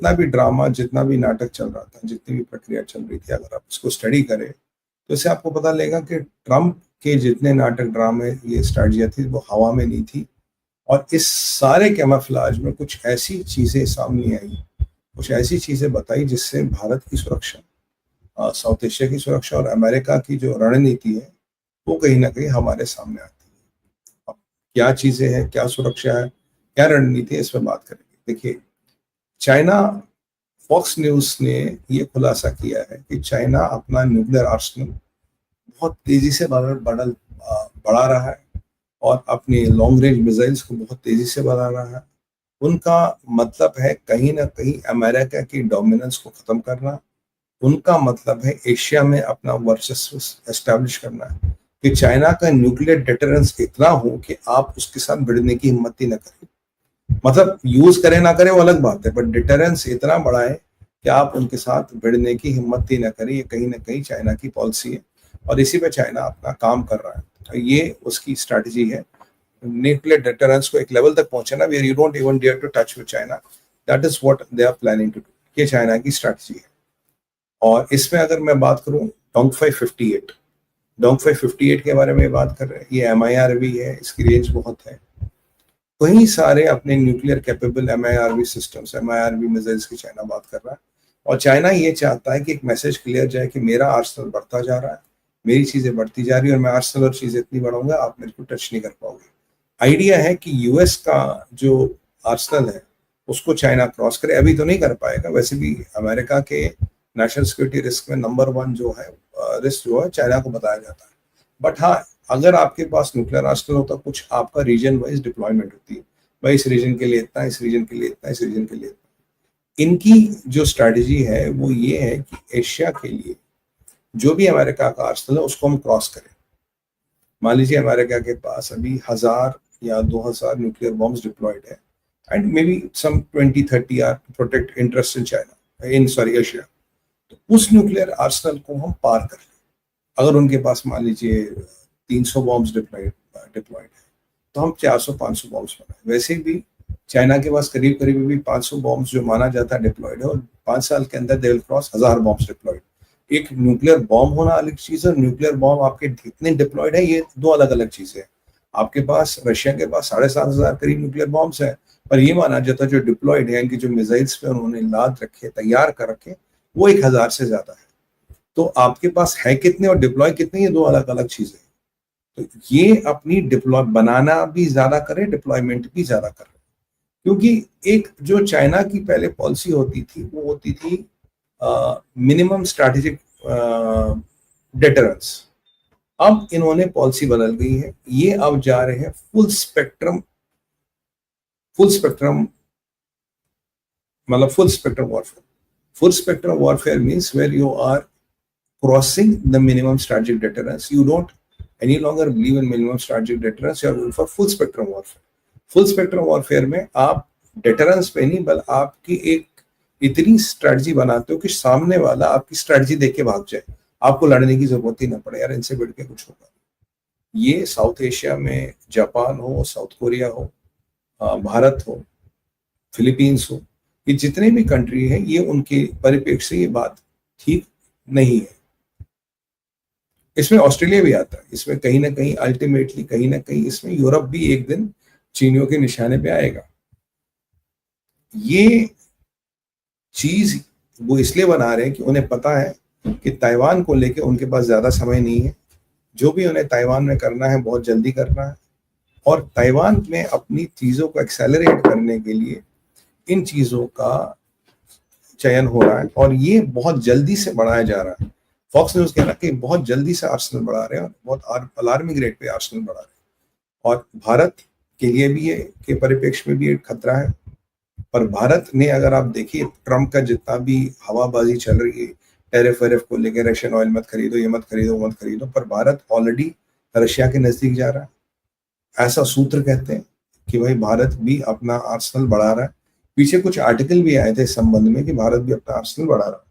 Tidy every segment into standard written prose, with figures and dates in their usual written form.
जितना भी ड्रामा, जितना भी नाटक चल रहा था, जितनी भी प्रक्रिया चल रही थी, अगर आप इसको स्टडी करें तो इससे आपको पता लगेगा कि ट्रंप के जितने नाटक, ड्रामे, ये स्ट्रैटेजियाँ थी वो हवा में नहीं थी। और इस सारे कैमोफ्लेज में कुछ ऐसी चीज़ें सामने आई, कुछ ऐसी चीज़ें बताई जिससे भारत की सुरक्षा, साउथ एशिया की सुरक्षा और अमेरिका की जो रणनीति है वो कहीं ना कहीं हमारे सामने आती है। अब क्या चीज़ें हैं, क्या सुरक्षा है, क्या रणनीति है, इस पर बात करेंगे। देखिए, चाइना, फॉक्स न्यूज़ ने ये खुलासा किया है कि चाइना अपना न्यूक्लियर आर्सेनल बहुत तेजी से बढ़ा रहा है और अपने लॉन्ग रेंज मिसाइल्स को बहुत तेजी से बढ़ा रहा है। उनका मतलब है कहीं ना कहीं अमेरिका की डोमिनेंस को खत्म करना। उनका मतलब है एशिया में अपना वर्चस्व एस्टैब्लिश करना है कि चाइना का न्यूक्लियर डिटरेंस इतना हो कि आप उसके साथ भिड़ने की हिम्मत ही न करें। मतलब यूज करे ना करे वो अलग बात है, बट डिटरेंस इतना बड़ा है कि आप उनके साथ भिड़ने की हिम्मत ही ना करें। ये कहीं ना कहीं चाइना की पॉलिसी है और इसी पे चाइना अपना काम कर रहा है। तो ये उसकी स्ट्रैटेजी है, न्यूक्लियर डिटरेंस को एक लेवल तक पहुंचाना where you don't even dare to touch with China. That is what they are planning to do. ये चाइना की स्ट्रैटेजी है। और इसमें अगर मैं बात करूं डोंगफाई 58, डोंगफाई 58 के बारे में बात कर रहे हैं। ये MIRV है, इसकी रेंज बहुत है। कई सारे अपने nuclear capable MIRV systems, MIRV missiles की चाइना बात कर रहा है। और चाइना ये चाहता है कि एक मैसेज क्लियर जाए कि मेरा आर्सेनल बढ़ता जा रहा है, मेरी चीजें बढ़ती जा रही है और मैं आर्सेनल और चीजें इतनी बढ़ाऊंगा आप मेरे को टच नहीं कर पाओगे। आइडिया है कि यूएस का जो आर्सेनल है उसको चाइना क्रॉस करे। अभी तो नहीं कर पाएगा, वैसे भी अमेरिका के नेशनल सिक्योरिटी रिस्क में नंबर 1 जो है रिस्क जो है चाइना को बताया जाता है। बट हाँ, अगर आपके पास न्यूक्लियर आर्सेनल होता, कुछ आपका रीजन वाइज डिप्लॉयमेंट होती है, भाई इस रीजन के लिए इतना, इस रीजन के लिए इतना, इस रीजन के लिए इतना। इनकी जो स्ट्रैटेजी है वो ये है कि एशिया के लिए जो भी अमेरिका का आर्सेनल है उसको हम क्रॉस करें। मान लीजिए अमेरिका के पास अभी 1000 या 2000 न्यूक्लियर बॉम्ब्स डिप्लॉयड है and may be some 20-30 are protect interest in China, in sorry Asia. तो उस न्यूक्लियर आर्सेनल को हम पार कर लें। अगर उनके पास मान लीजिए 300 बॉम्ब्स डिप्लॉयड है तो हम 400-500 बॉम्ब्स बनाए। वैसे भी चाइना के पास करीब करीब भी 500 बॉम्ब्स जो माना जाता है डिप्लॉयड है और 5 साल के अंदर they will cross 1000 bombs deployed. एक न्यूक्लियर बॉम्ब होना अलग चीज है, न्यूक्लियर बॉम्ब आपके कितने डिप्लॉयड है ये दो अलग अलग चीजें हैं। आपके पास, रशिया के पास 7,500 करीब न्यूक्लियर बॉम्ब्स है, पर ये माना जाता है जो डिप्लॉयड है, इनकी जो मिसाइल्स पे उन्होंने लाद रखे, तैयार कर रखे, वो 1000 से ज्यादा है। तो आपके पास है कितने और डिप्लॉय कितने, ये दो अलग अलग चीजें। तो ये अपनी डिप्लॉय बनाना भी ज्यादा करे, डिप्लॉयमेंट भी ज्यादा करे। क्योंकि एक जो चाइना की पहले पॉलिसी होती थी वो होती थी मिनिमम स्ट्रैटेजिक डिटरेंस। अब इन्होंने पॉलिसी बदल गई है, ये अब जा रहे हैं फुल स्पेक्ट्रम मतलब full spectrum warfare. Full spectrum warfare means where you are crossing the minimum strategic deterrence. You don't any longer believe in minimum strategic deterrence, you are going for full spectrum warfare. Full spectrum warfare में आप deterrence पे नहीं, बल आपकी एक इतनी strategy बनाते हो कि सामने वाला आपकी स्ट्रैटेजी देख के भाग जाए, आपको लड़ने की जरूरत ही ना पड़े, यार इनसे बढ़ के कुछ होगा। ये साउथ एशिया में जापान हो, साउथ कोरिया हो, भारत हो, फिलीपींस हो, ये जितने भी कंट्री है, ये उनके परिप्रेक्ष्य से ये बात ठीक नहीं है। इसमें ऑस्ट्रेलिया भी आता है, इसमें कहीं ना कहीं अल्टीमेटली कहीं ना कहीं इसमें यूरोप भी एक दिन चीनियों के निशाने पे आएगा। ये चीज वो इसलिए बना रहे हैं कि उन्हें पता है कि ताइवान को लेके उनके पास ज्यादा समय नहीं है। जो भी उन्हें ताइवान में करना है बहुत जल्दी करना है और ताइवान में अपनी चीजों को एक्सेलरेट करने के लिए इन चीजों का चयन हो रहा है और ये बहुत जल्दी से बढ़ाया जा रहा है। फॉक्स न्यूज कह रहा है कि बहुत जल्दी से आर्सेनल बढ़ा रहे हैं और बहुत अलार्मिंग रेट पे आर्सेनल बढ़ा रहे हैं। और भारत के लिए भी ये के परिप्रेक्ष्य में भी एक खतरा है। पर भारत ने, अगर आप देखिए ट्रम्प का जितना भी हवाबाजी चल रही है टैरिफ वैरिफ को लेकर, रशियन ऑयल मत खरीदो, ये मत खरीदो, वो मत खरीदो, पर भारत ऑलरेडी रशिया के नजदीक जा रहा है। ऐसा सूत्र कहते हैं कि भाई भारत भी अपना आर्सेनल बढ़ा रहा है। पीछे कुछ आर्टिकल भी आए थे इस संबंध में कि भारत भी अपना आर्सेनल बढ़ा रहा है,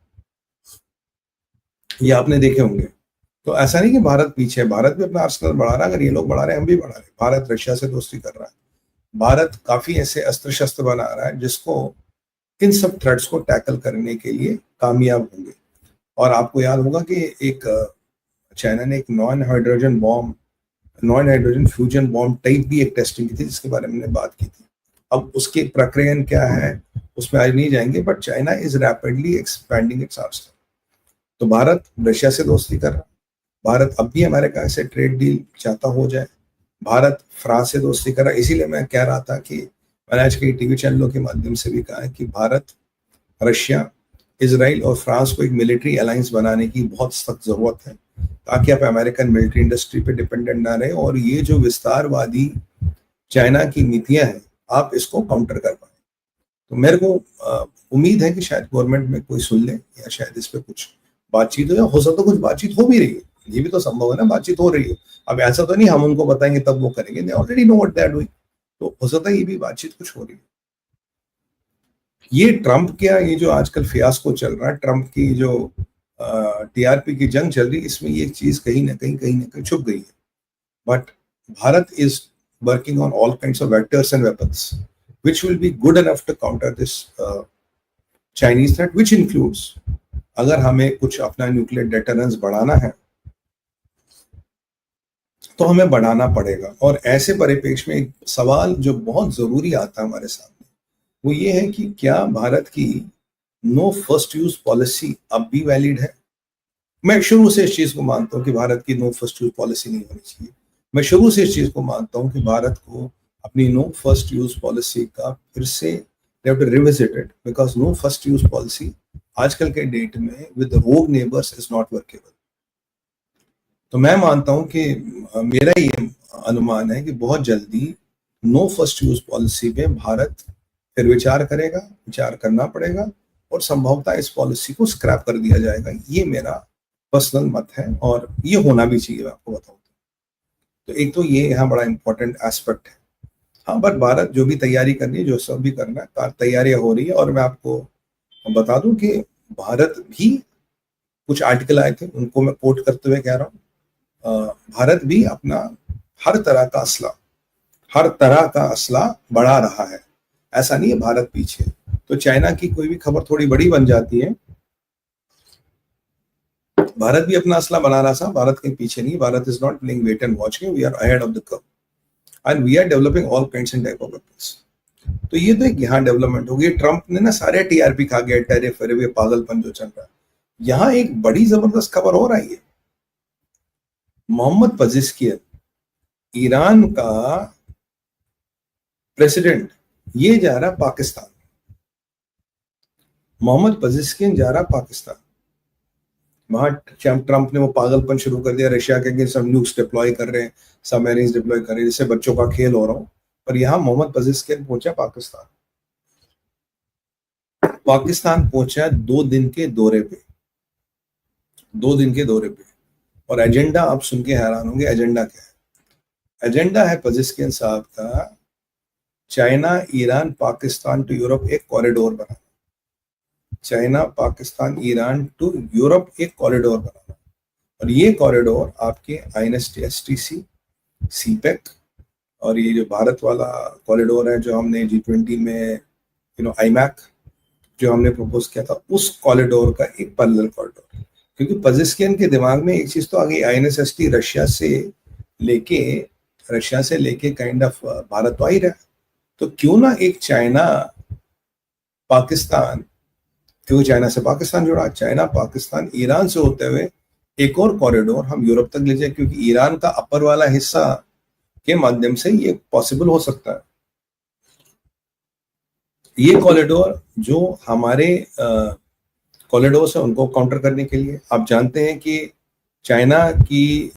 ये आपने देखे होंगे। तो ऐसा नहीं कि भारत पीछे है, भारत भी अपना आर्सेनल बढ़ा रहा है। अगर ये लोग बढ़ा रहे हैं हम भी बढ़ा रहे हैं। भारत रशिया से दोस्ती कर रहा है, भारत काफी ऐसे अस्त्र शस्त्र बना रहा है जिसको इन सब थ्रेट्स को टैकल करने के लिए कामयाब होंगे। और आपको याद होगा कि एक चाइना ने एक non hydrogen fusion bomb type भी एक टेस्टिंग की थी, जिसके बारे में हमने बात की थी। अब उसके प्रक्रिया क्या है उसमें आज नहीं जाएंगे, but China is rapidly expanding it's Arsenal. तो भारत रशिया से दोस्ती कर रहा है, भारत अब भी अमेरिका से ट्रेड डील चाहता हो जाए, भारत फ्रांस से दोस्ती कर रहा है। इसीलिए मैं कह रहा था कि मैंने आज कई टीवी चैनलों के माध्यम से भी कहा है कि भारत, रशिया, इजराइल और फ्रांस को एक मिलिट्री अलायंस बनाने की बहुत सख्त जरूरत है, ताकि आप अमेरिकन मिलिट्री इंडस्ट्री पे डिपेंडेंट ना रहे, और ये जो विस्तारवादी चाइना की नीतियां हैं आप इसको काउंटर कर पाए। तो मेरे को उम्मीद है कि शायद गवर्नमेंट में कोई सुन ले, या शायद इस पे कुछ बातचीत हो सकता कुछ बातचीत हो भी रही है, ये भी तो संभव है ना, बातचीत हो रही है। अब ऐसा तो नहीं हम उनको बताएंगे तब वो करेंगे, they already know what they are doing. तो हो सकता है ये भी बातचीत कुछ हो रही है। ये ट्रंप क्या, ये जो आजकल फियास्को चल रहा है, ट्रंप की जो टीआरपी की जंग चल रही है, इसमें ये चीज कहीं ना कहीं छुप गई है। But Bharat is working on all kinds of vectors and weapons which will be good enough to counter this Chinese threat, which includes अगर हमें कुछ अपना न्यूक्लियर डेटरेंस बढ़ाना है तो हमें बढ़ाना पड़ेगा। और ऐसे परिप्रेक्ष्य में एक सवाल जो बहुत जरूरी आता है हमारे सामने, वो ये है कि क्या भारत की नो फर्स्ट यूज पॉलिसी अब भी वैलिड है। मैं शुरू से इस चीज को मानता हूं कि भारत की नो फर्स्ट यूज पॉलिसी नहीं होनी चाहिए। मैं शुरू से इस चीज को मानता हूं कि भारत को अपनी नो फर्स्ट यूज पॉलिसी का फिर से they have to revisit it, because no first use policy आजकल के डेट में with the rogue neighbors is not workable। तो मैं मानता हूं कि मेरा ये अनुमान है कि बहुत जल्दी नो फर्स्ट यूज पॉलिसी पे भारत फिर विचार करेगा, विचार करना पड़ेगा, और संभवतः इस पॉलिसी को स्क्रैप कर दिया जाएगा। ये मेरा पर्सनल मत है, और ये होना भी चाहिए। मैं आपको बताऊं तो एक तो ये यहाँ बड़ा इंपॉर्टेंट एस्पेक्ट है। हाँ, बट भारत जो भी तैयारी करनी है, जो सब भी करना है, तैयारियां हो रही है। और मैं आपको बता दूं कि भारत भी, कुछ आर्टिकल आए थे उनको मैं कोट करते हुए कह रहा हूँ, भारत भी अपना हर तरह का असला बढ़ा रहा है। ऐसा नहीं है भारत पीछे। तो चाइना की कोई भी खबर थोड़ी बड़ी बन जाती है, भारत भी अपना असला बना रहा था, भारत कहीं पीछे नहीं। Bharat is not playing wait and watch, we are ahead of the curve and we are developing all kinds and type of weapons। तो ये तो एक यहाँ डेवलपमेंट हो गई। ट्रंप ने ना सारे टीआरपी खा गया, टैरिफ ये पागलपन जो चल रहा है। यहाँ एक बड़ी जबरदस्त खबर हो रही है, मोहम्मद पज़ेश्कियन, ईरान का प्रेसिडेंट, ये जा रहा पाकिस्तान। मोहम्मद पज़ेश्कियन जा रहा पाकिस्तान। वहां ट्रंप ने वो पागलपन शुरू कर दिया, रशिया के अगेंस्ट सब न्यूक्स डिप्लॉय कर रहे हैं, सबमरीन्स डिप्लॉय कर रहे हैं, जिससे बच्चों का खेल हो रहा हो। पर यहाँ मोहम्मद पज़ेश्कियन पहुंचा पाकिस्तान पहुंचा 2 दिन के दौरे पे, 2 दिन के दौरे पे। और एजेंडा आप सुन के हैरान होंगे, एजेंडा क्या है। एजेंडा है पज़ेश्कियन साहब का, China, Iran, Pakistan to Europe एक कॉरिडोर बनाना। China, Pakistan, Iran to Europe एक कॉरिडोर बनाना। और ये कॉरिडोर आपके INSTSTC, सीपेक, और ये जो भारत वाला कॉरिडोर है जो हमने G20 में IMAC जो हमने प्रपोज किया था, उस कॉरिडोर का एक पैरेलल कॉरिडोर। क्योंकि पज़ेश्कियन के दिमाग में एक चीज तो आ गई, INSST रशिया से लेके काइंड ऑफ भारत तो आ ही रहा, तो क्यों ना एक चाइना पाकिस्तान, क्योंकि चाइना से पाकिस्तान जुड़ा, चाइना पाकिस्तान ईरान से होते हुए एक और कॉरिडोर हम यूरोप तक ले जाए, क्योंकि ईरान का अपर वाला हिस्सा के माध्यम से ये पॉसिबल हो सकता है। ये कॉरिडोर जो हमारे कॉरिडोर है उनको काउंटर करने के लिए, आप जानते हैं कि चाइना की